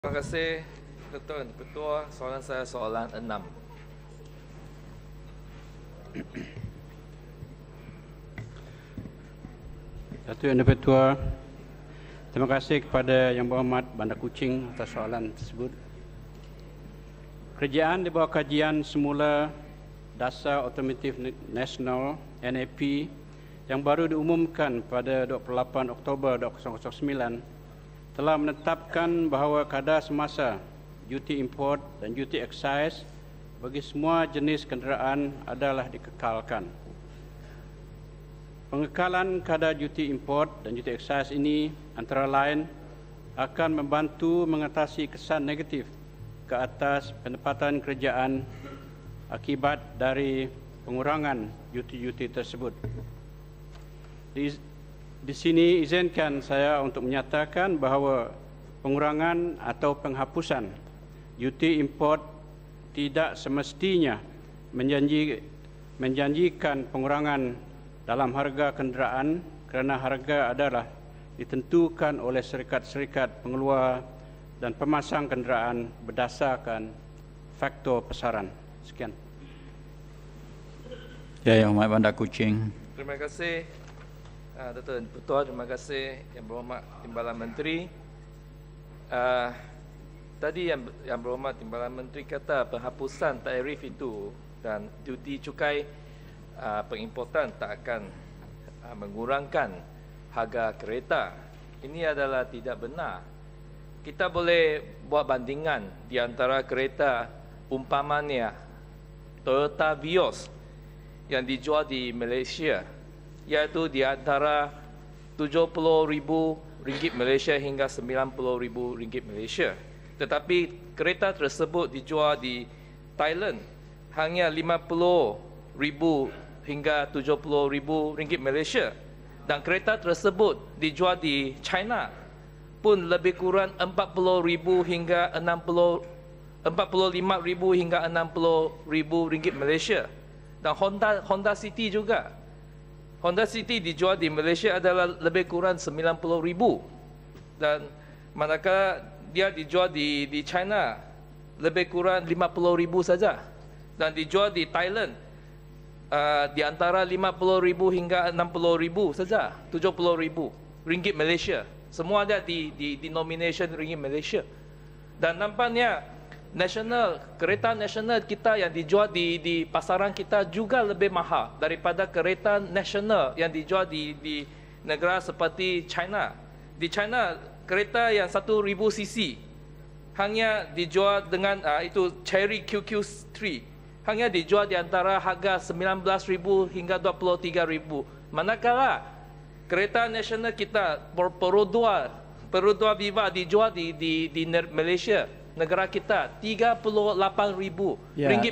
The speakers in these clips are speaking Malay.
Terima kasih Dato' Ketua. Soalan saya soalan 6. Datuk Yang Di-Pertua, terima kasih kepada Yang Berhormat Bandar Kuching atas soalan tersebut. Kerajaan di bawah kajian semula Dasar Otomotif Nasional NAP yang baru diumumkan pada 28 Oktober 2009 telah menetapkan bahawa kadar semasa duty import dan duty excise bagi semua jenis kenderaan adalah dikekalkan. Pengekalan kadar duty import dan duty excise ini antara lain akan membantu mengatasi kesan negatif ke atas pendapatan kerajaan akibat dari pengurangan duty-duty tersebut. Di sini izinkan saya untuk menyatakan bahawa pengurangan atau penghapusan duty import tidak semestinya menjanjikan pengurangan dalam harga kenderaan kerana harga adalah ditentukan oleh syarikat-syarikat pengeluar dan pemasang kenderaan berdasarkan faktor pasaran. Sekian. Ya, Yang Berhormat Bandar Kuching. Terima kasih Dato' Ketua. Terima kasih Yang Berhormat Timbalan Menteri. Tadi Yang Berhormat Timbalan Menteri kata penghapusan tarif itu dan duty cukai pengimportan tak akan mengurangkan harga kereta. Ini adalah tidak benar. Kita boleh buat bandingan di antara kereta umpamanya Toyota Vios yang dijual di Malaysia, iaitu di antara RM70,000 Malaysia hingga RM90,000 Malaysia. Tetapi kereta tersebut dijual di Thailand hanya RM50,000 hingga RM70,000 Malaysia. Dan kereta tersebut dijual di China pun lebih kurang RM40,000 hingga RM45,000 hingga RM60,000 Malaysia. Dan Honda City juga. Honda City dijual di Malaysia adalah lebih kurang RM90,000. Dan manakala dia dijual di China lebih kurang RM50,000 saja. Dan dijual di Thailand di antara RM50,000 hingga RM60,000 saja, RM70,000 Malaysia. Semua ada di denomination ringgit Malaysia. Dan nampaknya kereta nasional kita yang dijual di pasaran kita juga lebih mahal daripada kereta nasional yang dijual di negara seperti China. Di China, kereta yang 1,000 cc hanya dijual dengan itu Chery QQ3 hanya dijual di antara harga RM19,000 hingga RM23,000. Manakala kereta nasional kita Perodua Viva dijual di Malaysia, negara kita, RM38,000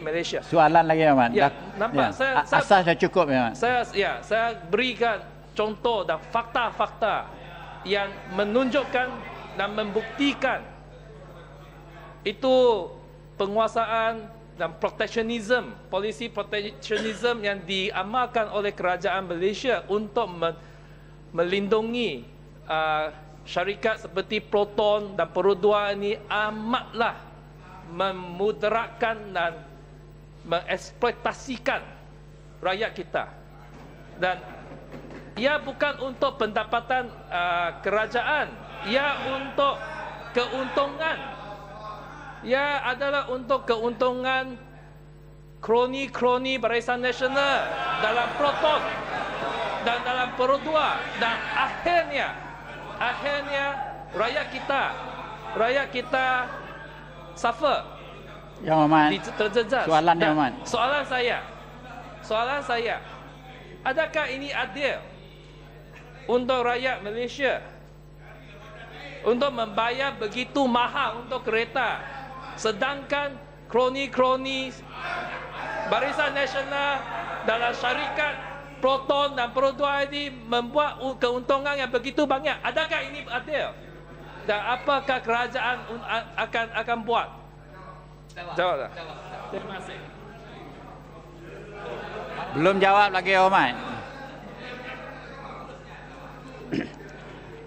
Malaysia. Soalan lagi, Yang Berhormat. Ya, nampak ya. Asas dah cukup, Yang Berhormat. Saya berikan contoh dan fakta-fakta yang menunjukkan dan membuktikan itu penguasaan dan proteksionisme, polisi proteksionisme yang diamalkan oleh kerajaan Malaysia untuk melindungi syarikat seperti Proton dan Perodua ini amatlah memudaratkan dan mengeksploitasikan rakyat kita. Dan ia bukan untuk pendapatan kerajaan, ia untuk keuntungan. Ia adalah untuk keuntungan kroni-kroni Barisan Nasional dalam Proton dan dalam Perodua. Dan akhirnya rakyat kita suffer. Yang Berhormat. Terjejas. Soalan Yang Berhormat. Soalan saya, adakah ini adil untuk rakyat Malaysia untuk membayar begitu mahal untuk kereta, sedangkan kroni-kroni Barisan Nasional dalam syarikat Proton dan Perodua ini membuat keuntungan yang begitu banyak? Adakah ini adil? Dan apakah kerajaan akan buat? Jawablah. Terima kasih. Belum jawab lagi, Yang Berhormat.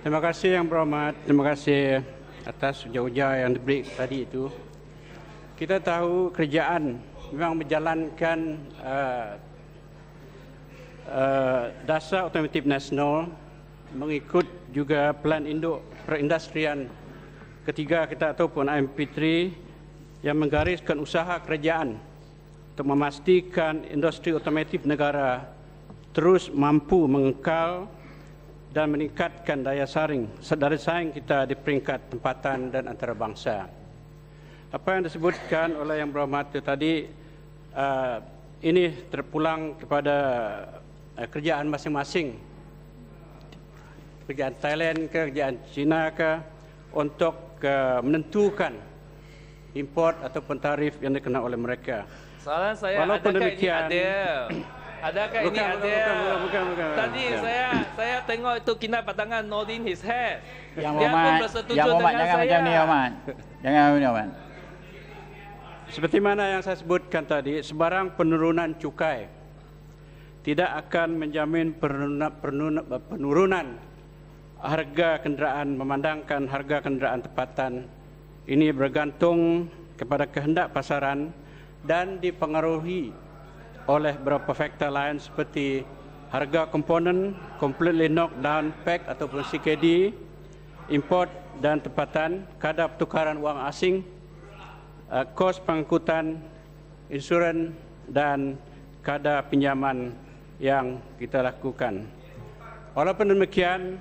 Terima kasih Yang Berhormat. Terima kasih atas ujar-ujar yang diberi tadi itu. Kita tahu kerajaan memang menjalankan dasar otomotif nasional mengikut juga Plan Induk Perindustrian ketiga kita ataupun IMP3 yang menggariskan usaha kerajaan untuk memastikan industri otomotif negara terus mampu mengekal dan meningkatkan daya saing kita di peringkat tempatan dan antarabangsa. Apa yang disebutkan oleh Yang Berhormat tadi ini terpulang kepada kerjaan masing-masing, kerjaan Thailand ke, kerjaan China ke, untuk menentukan import ataupun tarif yang dikenal oleh mereka. Soalan saya, walaupun adakah demikian, ini adil? Adakah ini adil? Tadi saya tengok itu Kina Batangan nodding his head. Yang Dia pun Muhammad, bersetuju Yang Muhammad dengan jangan saya. macam ni, Muhammad. Jangan macam ni, Muhammad. Seperti mana yang saya sebutkan tadi, sebarang penurunan cukai tidak akan menjamin penurunan harga kenderaan, memandangkan harga kenderaan tempatan. Ini bergantung kepada kehendak pasaran dan dipengaruhi oleh beberapa faktor lain seperti harga komponen, completely knockdown pack ataupun CKD, import dan tempatan, kadar pertukaran wang asing, kos pengangkutan, insurans dan kadar pinjaman yang kita lakukan. Walaupun demikian,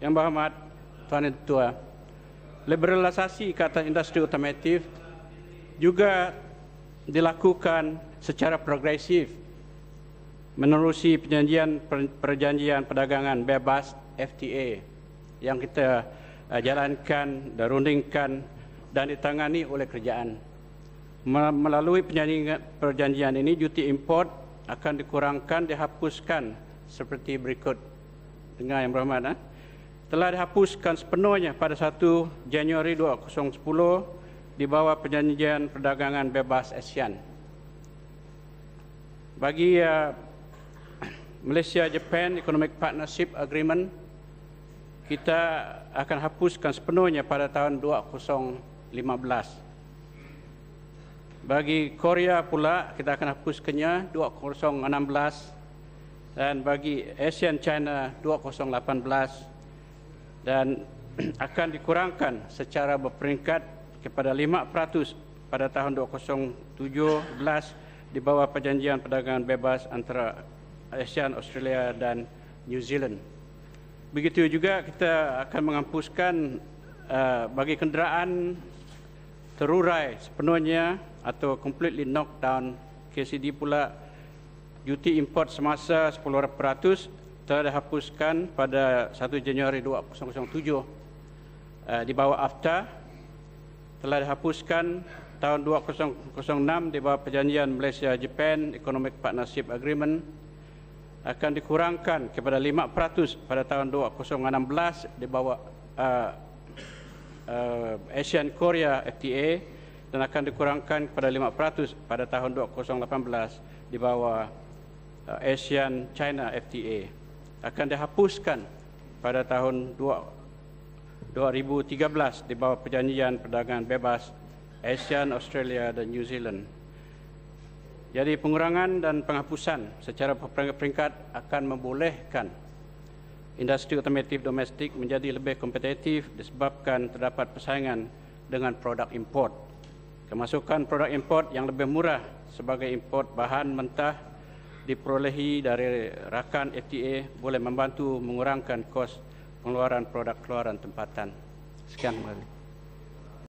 Yang Berhormat Tuan Yang Ketua, liberalisasi ke atas industri otomotif juga dilakukan secara progresif menerusi perjanjian perdagangan bebas FTA yang kita jalankan dan rundingkan dan ditangani oleh kerajaan. Melalui perjanjian ini, duty import akan dikurangkan, dihapuskan seperti berikut. Dengar Yang Berhormat, telah dihapuskan sepenuhnya pada 1 Januari 2010 di bawah perjanjian perdagangan bebas ASEAN. Bagi Malaysia-Japan Economic Partnership Agreement, kita akan hapuskan sepenuhnya pada tahun 2015. Bagi Korea pula, kita akan hapuskannya 2016, dan bagi ASEAN-China 2018, dan akan dikurangkan secara berperingkat kepada 5% pada tahun 2017 di bawah perjanjian perdagangan bebas antara ASEAN, Australia dan New Zealand. Begitu juga kita akan menghapuskan bagi kenderaan terurai sepenuhnya atau completely knockdown KCD pula, duty import semasa 10% telah dihapuskan pada 1 Januari 2007 di bawah AFTA, telah dihapuskan tahun 2006 di bawah perjanjian Malaysia-Japan Economic Partnership Agreement, akan dikurangkan kepada 5% pada tahun 2016 di bawah ASEAN Korea FTA, dan akan dikurangkan kepada 5% pada tahun 2018 di bawah ASEAN China FTA. Akan dihapuskan pada tahun 2013 di bawah perjanjian perdagangan bebas ASEAN, Australia dan New Zealand. Jadi pengurangan dan penghapusan secara berperingkat akan membolehkan industri otomotif domestik menjadi lebih kompetitif disebabkan terdapat persaingan dengan produk import. Kemasukan produk import yang lebih murah sebagai import bahan mentah diperolehi dari rakan FTA boleh membantu mengurangkan kos pengeluaran produk keluaran tempatan. Sekian, terima kasih.